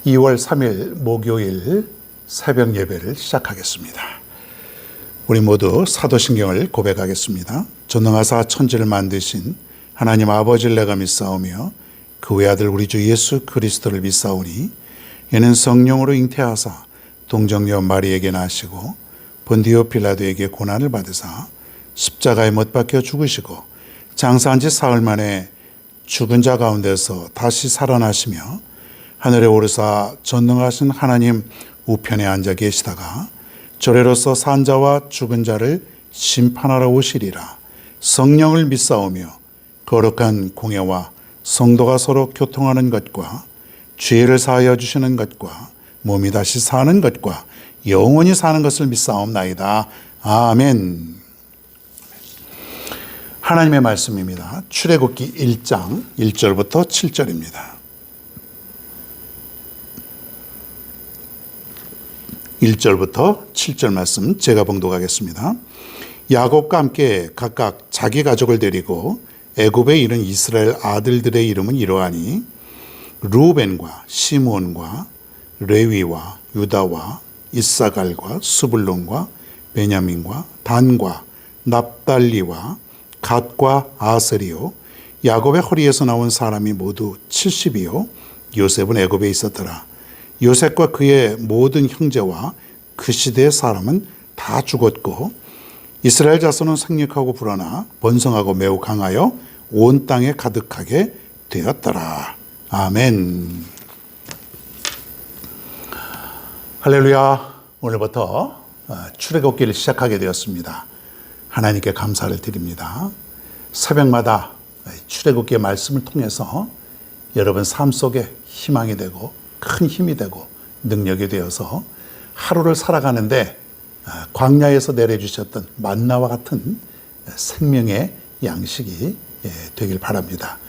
2월 3일 목요일 새벽 예배를 시작하겠습니다. 우리 모두 사도신경을 고백하겠습니다. 전능하사 천지를 만드신 하나님 아버지를 내가 믿사오며 그 외아들 우리 주 예수 그리스도를 믿사오니 이는 성령으로 잉태하사 동정녀 마리에게 나시고 본디오 빌라도에게 고난을 받으사 십자가에 못 박혀 죽으시고 장사한 지 사흘 만에 죽은 자 가운데서 다시 살아나시며 하늘에 오르사 전능하신 하나님 우편에 앉아 계시다가 조례로서 산 자와 죽은 자를 심판하러 오시리라. 성령을 믿사오며 거룩한 공예와 성도가 서로 교통하는 것과 죄를 사하여 주시는 것과 몸이 다시 사는 것과 영원히 사는 것을 믿사옵나이다. 아멘. 하나님의 말씀입니다. 출애굽기 1장 1절부터 7절입니다. 1절부터 7절 말씀 제가 봉독하겠습니다. 야곱과 함께 각각 자기 가족을 데리고 애굽에 이른 이스라엘 아들들의 이름은 이러하니 루벤과 시므온과 레위와 유다와 이사갈과 스불론과 베냐민과 단과 납달리와 갓과 아셀이요 야곱의 허리에서 나온 사람이 모두 70이요 요셉은 애굽에 있었더라. 요셉과 그의 모든 형제와 그 시대의 사람은 다 죽었고 이스라엘 자손은 생육하고 불어나 번성하고 매우 강하여 온 땅에 가득하게 되었더라. 아멘. 할렐루야. 오늘부터 출애굽기를 시작하게 되었습니다. 하나님께 감사를 드립니다. 새벽마다 출애굽기의 말씀을 통해서 여러분 삶 속에 희망이 되고 큰 힘이 되고 능력이 되어서 하루를 살아가는데 광야에서 내려주셨던 만나와 같은 생명의 양식이 되길 바랍니다.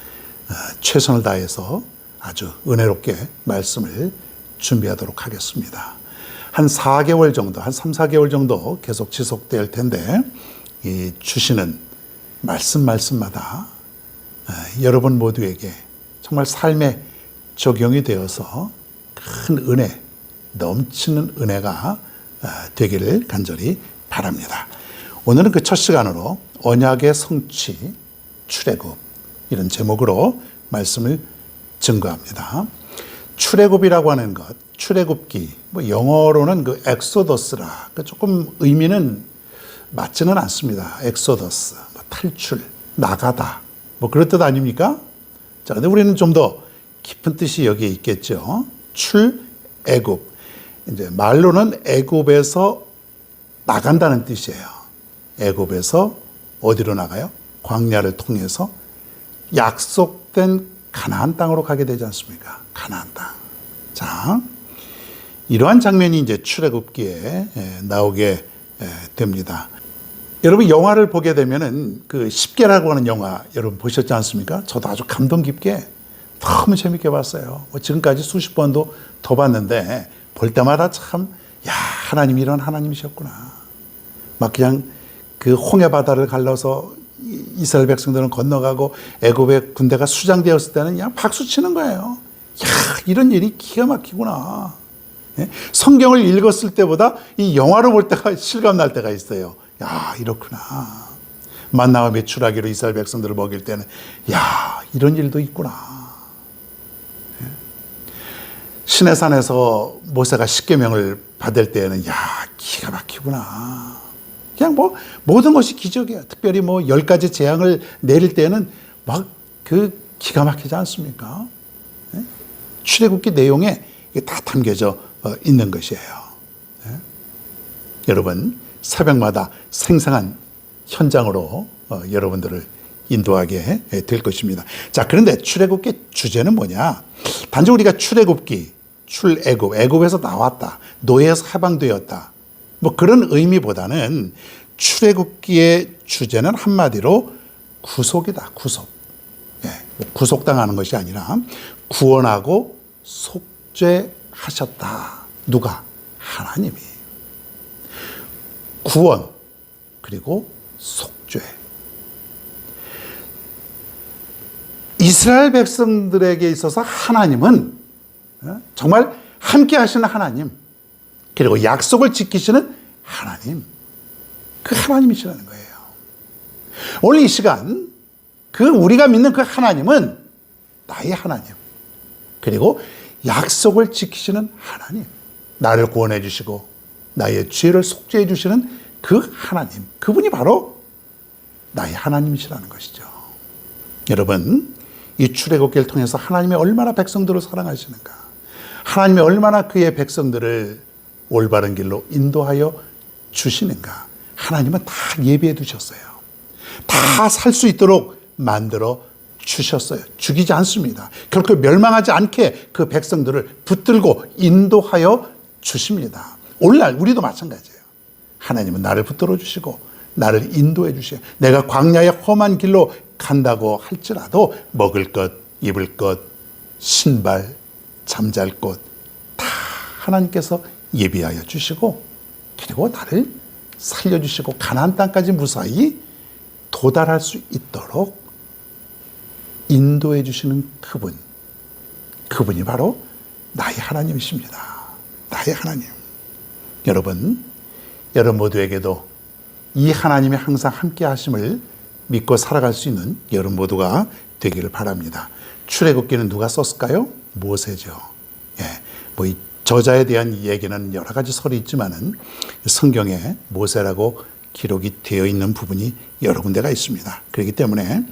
최선을 다해서 아주 은혜롭게 말씀을 준비하도록 하겠습니다. 한 4개월 정도, 한 3, 4개월 정도 계속 지속될 텐데 이 주시는 말씀마다 여러분 모두에게 정말 삶에 적용이 되어서 큰 은혜, 넘치는 은혜가 되기를 간절히 바랍니다. 오늘은 그 첫 시간으로 언약의 성취, 출애굽 이런 제목으로 말씀을 증거합니다. 출애굽이라고 하는 것, 출애굽기, 영어로는 그 엑소더스라, 조금 의미는 맞지는 않습니다. 엑소더스, 탈출, 나가다, 그런 뜻 아닙니까? 자, 근데 우리는 좀 더 깊은 뜻이 여기에 있겠죠. 출애굽. 이제 말로는 애굽에서 나간다는 뜻이에요. 애굽에서 어디로 나가요? 광야를 통해서 약속된 가나안 땅으로 가게 되지 않습니까? 가나안 땅. 자, 이러한 장면이 이제 출애굽기에 나오게 됩니다. 여러분 영화를 보게 되면은 그 십계라고 하는 영화 여러분 보셨지 않습니까? 저도 아주 감동 깊게 너무 재밌게 봤어요. 지금까지 수십 번도 더 봤는데 볼 때마다 참, 야, 하나님이 이런 하나님이셨구나. 막 그냥 그 홍해 바다를 갈라서 이스라엘 백성들은 건너가고 애굽의 군대가 수장되었을 때는 그냥 박수 치는 거예요. 야, 이런 일이 기가 막히구나. 성경을 읽었을 때보다 이 영화를 볼 때가 실감 날 때가 있어요. 야, 이렇구나. 만나와 메추라기로 이스라엘 백성들을 먹일 때는 야, 이런 일도 있구나. 시내산에서 모세가 십계명을 받을 때에는 야, 기가 막히구나. 그냥 모든 것이 기적이야. 특별히 10가지 재앙을 내릴 때는 막 그 기가 막히지 않습니까? 출애굽기 내용에 이게 다 담겨져 있는 것이에요. 여러분 새벽마다 생생한 현장으로 여러분들을 인도하게 될 것입니다. 자, 그런데 출애굽기 주제는 뭐냐? 단지 우리가 출애굽기, 출애굽, 애굽에서 나왔다, 노예에서 해방되었다, 그런 의미보다는 출애굽기의 주제는 한마디로 구속이다. 구속. 구속당하는 것이 아니라 구원하고 속죄하셨다. 누가? 하나님이. 구원 그리고 속죄. 이스라엘 백성들에게 있어서 하나님은 정말 함께 하시는 하나님, 그리고 약속을 지키시는 하나님, 그 하나님이시라는 거예요. 오늘 이 시간 우리가 믿는 그 하나님은 나의 하나님, 그리고 약속을 지키시는 하나님, 나를 구원해 주시고 나의 죄를 속죄해 주시는 그 하나님, 그분이 바로 나의 하나님이시라는 것이죠. 여러분, 이 출애굽기를 통해서 하나님이 얼마나 백성들을 사랑하시는가, 하나님이 얼마나 그의 백성들을 올바른 길로 인도하여 주시는가, 하나님은 다 예비해 두셨어요. 다 살 수 있도록 만들어 주셨어요. 죽이지 않습니다. 결코 멸망하지 않게 그 백성들을 붙들고 인도하여 주십니다. 오늘날 우리도 마찬가지예요. 하나님은 나를 붙들어 주시고 나를 인도해 주셔요. 내가 광야의 험한 길로 간다고 할지라도 먹을 것, 입을 것, 신발, 잠잘 곳 다 하나님께서 예비하여 주시고, 그리고 나를 살려주시고 가나안 땅까지 무사히 도달할 수 있도록 인도해 주시는 그분이 바로 나의 하나님이십니다. 나의 하나님. 여러분 모두에게도 이 하나님이 항상 함께 하심을 믿고 살아갈 수 있는 여러분 모두가 되기를 바랍니다. 출애굽기는 누가 썼을까요? 모세죠. 이 저자에 대한 얘기는 여러 가지 설이 있지만은 성경에 모세라고 기록이 되어 있는 부분이 여러 군데가 있습니다. 그렇기 때문에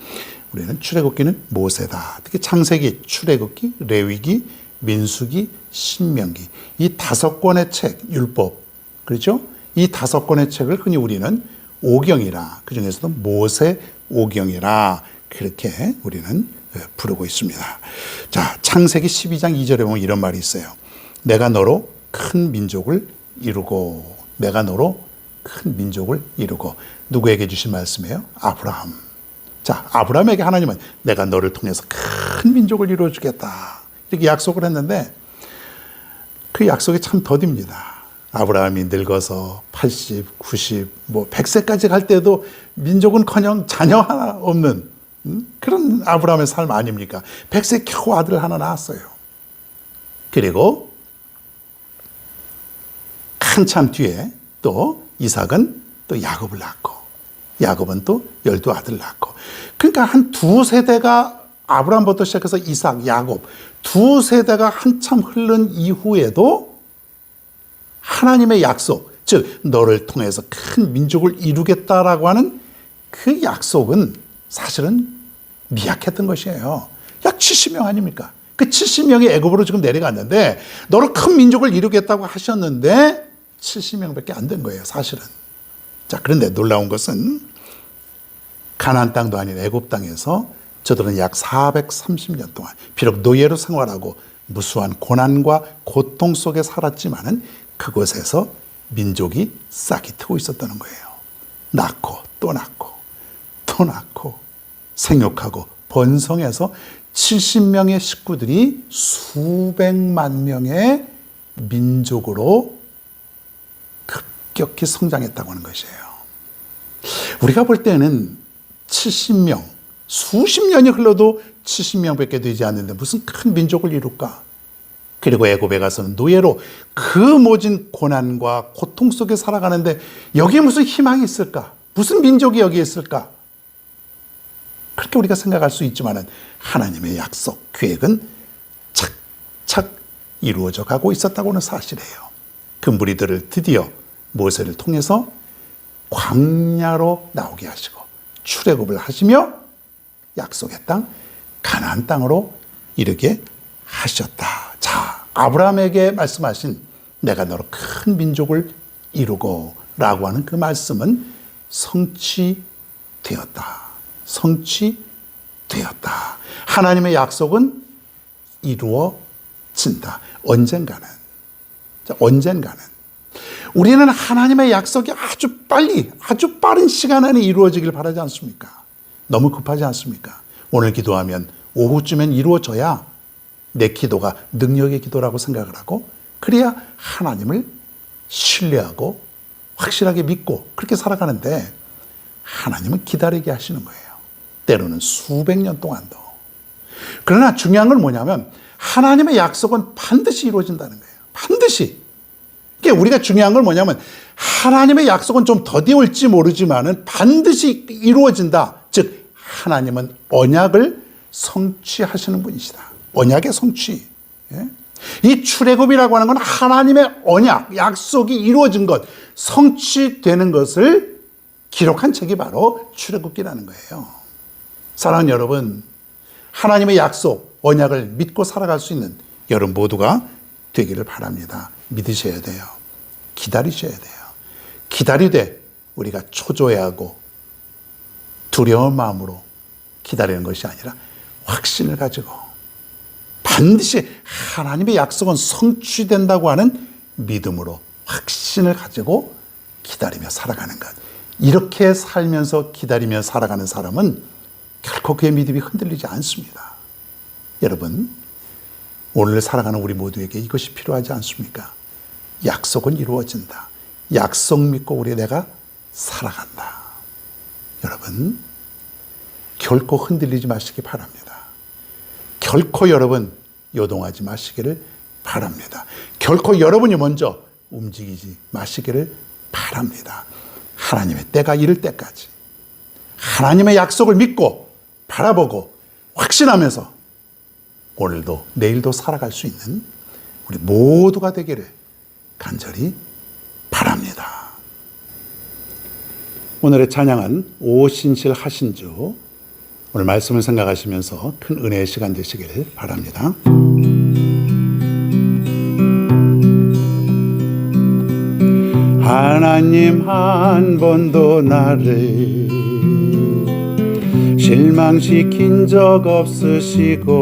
우리는 출애굽기는 모세다. 특히 창세기, 출애굽기, 레위기, 민수기, 신명기, 이 5권의 책, 율법, 그렇죠? 이 5권의 책을 흔히 우리는 오경이라, 그 중에서도 모세 오경이라 그렇게 우리는 부르고 있습니다. 자, 창세기 12장 2절에 보면 이런 말이 있어요. 내가 너로 큰 민족을 이루고, 내가 너로 큰 민족을 이루고. 누구에게 주신 말씀이에요? 아브라함. 자, 아브라함에게 하나님은 내가 너를 통해서 큰 민족을 이루어 주겠다, 이렇게 약속을 했는데 그 약속이 참 더딥니다. 아브라함이 늙어서 80, 90, 100세까지 갈 때도 민족은커녕 자녀 하나 없는 그런 아브라함의 삶 아닙니까? 100세 겨우 아들 하나 낳았어요. 그리고 한참 뒤에 또 이삭은 또 야곱을 낳고, 야곱은 또 12아들을 낳고, 그러니까 한 2세대가 아브라함부터 시작해서 이삭, 야곱 2세대가 한참 흐른 이후에도 하나님의 약속, 즉 너를 통해서 큰 민족을 이루겠다라고 하는 그 약속은 사실은 미약했던 것이에요. 약 70명 아닙니까? 그 70명이 애굽으로 지금 내려갔는데 너를 큰 민족을 이루겠다고 하셨는데 70명밖에 안 된 거예요, 사실은. 자, 그런데 놀라운 것은 가나안 땅도 아닌 애굽 땅에서 저들은 약 430년 동안 비록 노예로 생활하고 무수한 고난과 고통 속에 살았지만은 그곳에서 민족이 싹이 트고 있었다는 거예요. 낳고 또 낳고 또 낳고 생육하고 번성해서 70명의 식구들이 수백만 명의 민족으로 급격히 성장했다고 하는 것이에요. 우리가 볼 때는 70명, 수십 년이 흘러도 70명밖에 되지 않는데 무슨 큰 민족을 이룰까? 그리고 애굽에 가서는 노예로 그 모진 고난과 고통 속에 살아가는데 여기에 무슨 희망이 있을까? 무슨 민족이 여기에 있을까? 그렇게 우리가 생각할 수 있지만 하나님의 약속, 계획은 착착 이루어져 가고 있었다고 하는 사실이에요. 그 무리들을 드디어 모세를 통해서 광야로 나오게 하시고 출애굽을 하시며 약속의 땅 가나안 땅으로 이르게 하셨다. 자, 아브라함에게 말씀하신 내가 너로 큰 민족을 이루고 라고 하는 그 말씀은 성취되었다. 성취되었다. 하나님의 약속은 이루어진다. 언젠가는. 자, 언젠가는. 우리는 하나님의 약속이 아주 빨리, 아주 빠른 시간 안에 이루어지길 바라지 않습니까? 너무 급하지 않습니까? 오늘 기도하면 오후쯤엔 이루어져야 내 기도가 능력의 기도라고 생각을 하고, 그래야 하나님을 신뢰하고 확실하게 믿고 그렇게 살아가는데 하나님은 기다리게 하시는 거예요. 때로는 수백 년 동안도. 그러나 중요한 건 뭐냐면 하나님의 약속은 반드시 이루어진다는 거예요. 반드시. 그러니까 우리가 중요한 건 뭐냐면 하나님의 약속은 좀 더디 올지 모르지만은 반드시 이루어진다. 즉 하나님은 언약을 성취하시는 분이시다. 언약의 성취. 예? 이 출애굽이라고 하는 건 하나님의 언약, 약속이 이루어진 것, 성취되는 것을 기록한 책이 바로 출애굽기라는 거예요. 사랑하는 여러분, 하나님의 약속, 언약을 믿고 살아갈 수 있는 여러분 모두가 되기를 바랍니다. 믿으셔야 돼요. 기다리셔야 돼요. 기다리되 우리가 초조해하고 두려운 마음으로 기다리는 것이 아니라 확신을 가지고 반드시 하나님의 약속은 성취된다고 하는 믿음으로 확신을 가지고 기다리며 살아가는 것. 이렇게 살면서 기다리며 살아가는 사람은 결코 그의 믿음이 흔들리지 않습니다. 여러분, 오늘 살아가는 우리 모두에게 이것이 필요하지 않습니까? 약속은 이루어진다. 약속 믿고 내가 살아간다. 여러분, 결코 흔들리지 마시기 바랍니다. 결코 여러분 요동하지 마시기를 바랍니다. 결코 여러분이 먼저 움직이지 마시기를 바랍니다. 하나님의 때가 이를 때까지 하나님의 약속을 믿고 바라보고 확신하면서 오늘도 내일도 살아갈 수 있는 우리 모두가 되기를 간절히 바랍니다. 오늘의 찬양은 오신실 하신주, 오늘 말씀을 생각하시면서 큰 은혜의 시간 되시길 바랍니다. 하나님 한 번도 나를 실망시킨 적 없으시고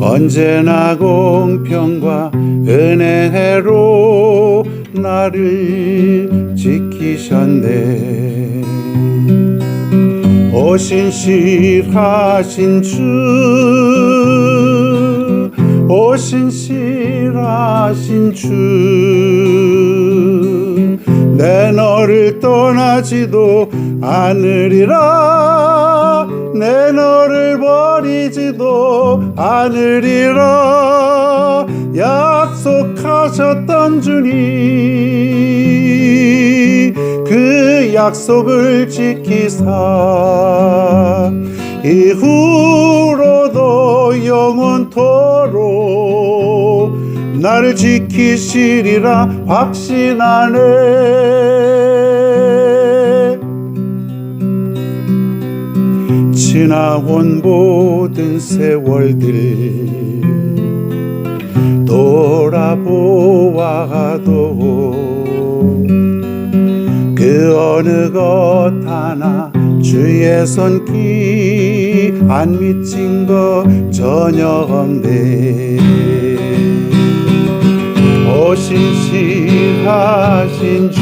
언제나 공평과 은혜로 나를 지키셨네. 오신실하신 주, 오신실하신 주, 내 너를 떠나지도 않으리라, 내 너를 버리지도 않으리라 약속하셨던 주님, 그 약속을 지키사 이후로도 영원토록 나를 지키시리라 확신하네. 지나온 모든 세월들 돌아보아도 그 어느 것 하나 주의 손길 안 미친 것 전혀 없네. 오신실하신 주,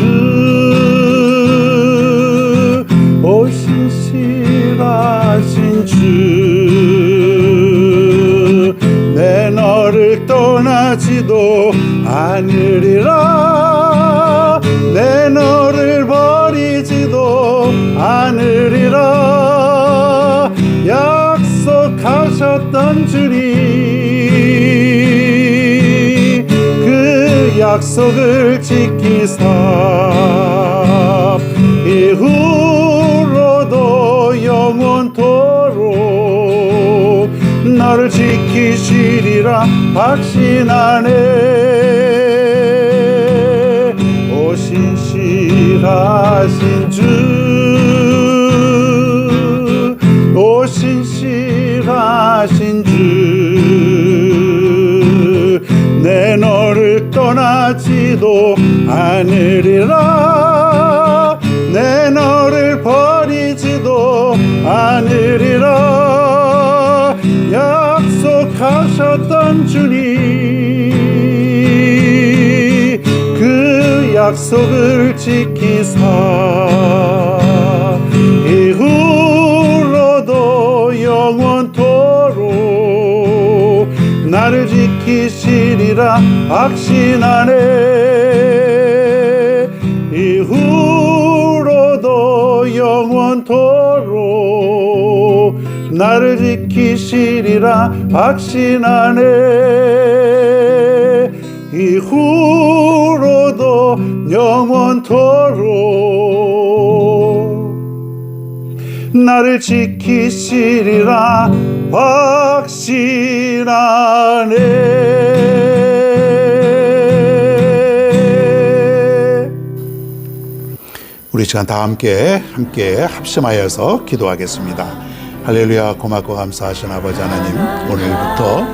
오신실하신 주, 내 너를 떠나지도 않으리라, 내 너를 버리지도 않으리라 약속하셨던 주님, 그 약속을 지키사 이후로도 영원토록 나를 지키시리라 확신하네. 오신실하신 주, 오신실하신 주, 내 너를 떠나지도 않으리라, 내 너를 버리지도 않으리라 약속하셨던 주님, 그 약속을 지키사 이후로도 영원토록 나를 지키시리라 확신하네. 이후로도 영원토록 나를 지키시리라 확신하네. 이후로도 영원토록 나를 지키시리라 확신하네. 우리 시간 다 함께 합심하여서 기도하겠습니다. 할렐루야. 고맙고 감사하신 아버지 하나님, 오늘부터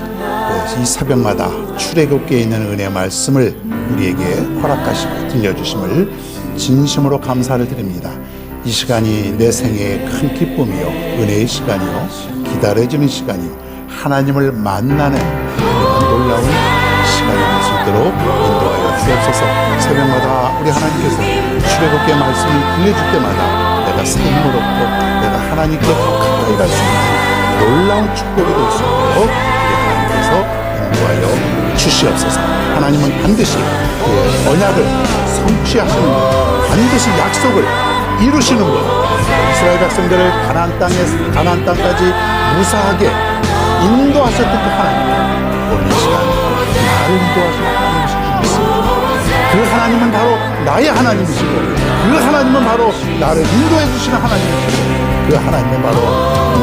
이 새벽마다 출애굽기에 있는 은혜의 말씀을 우리에게 허락하시고 들려주심을 진심으로 감사를 드립니다. 이 시간이 내 생애의 큰 기쁨이요, 은혜의 시간이요, 기다려지는 시간이요, 하나님을 만나는 놀라운 시간이 될 수 있도록 인도하여 주옵소서. 새벽마다 우리 하나님께서 출애굽기의 말씀을 들려줄 때마다 내가 삶을 얻고 내가 하나님께 더 가까이 갈 수 있는 놀라운 축복이 될 수 있도록 우리 하나님께서 인도하여 주시옵소서. 하나님은 반드시 그의 언약을 성취하시는 분, 반드시 약속을 이루시는 분, 이스라엘 백성들을 가나안 땅까지 무사하게 인도하셨던 그 하나님, 오늘 이 시간 나를 인도하시는 하나님이신 줄 믿습니다. 그 하나님은 바로 나의 하나님이시고, 그 하나님은 바로 나를 인도해 주시는 하나님이시고, 그 하나님은 바로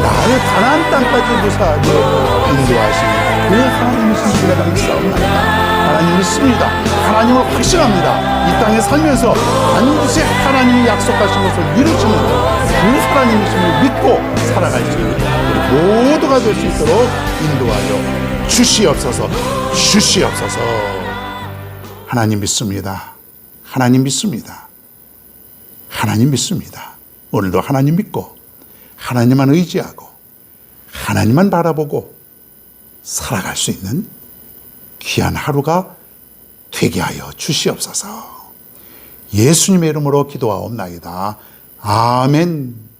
나를 가나안 땅까지 무사하게 인도하시는 그 하나님이신 줄 내가 믿사옵나이다. 하나님 믿습니다. 하나님을 확신합니다. 이 땅에 살면서 반드시 하나님이 약속하신 것을 이루시는 그 하나님이심을 믿고 살아갈 수 있는 우리 모두가 될 수 있도록 인도하여 주시옵소서. 주시옵소서. 하나님 믿습니다. 하나님 믿습니다. 하나님 믿습니다. 오늘도 하나님 믿고 하나님만 의지하고 하나님만 바라보고 살아갈 수 있는 귀한 하루가 되게 하여 주시옵소서. 예수님의 이름으로 기도하옵나이다. 아멘.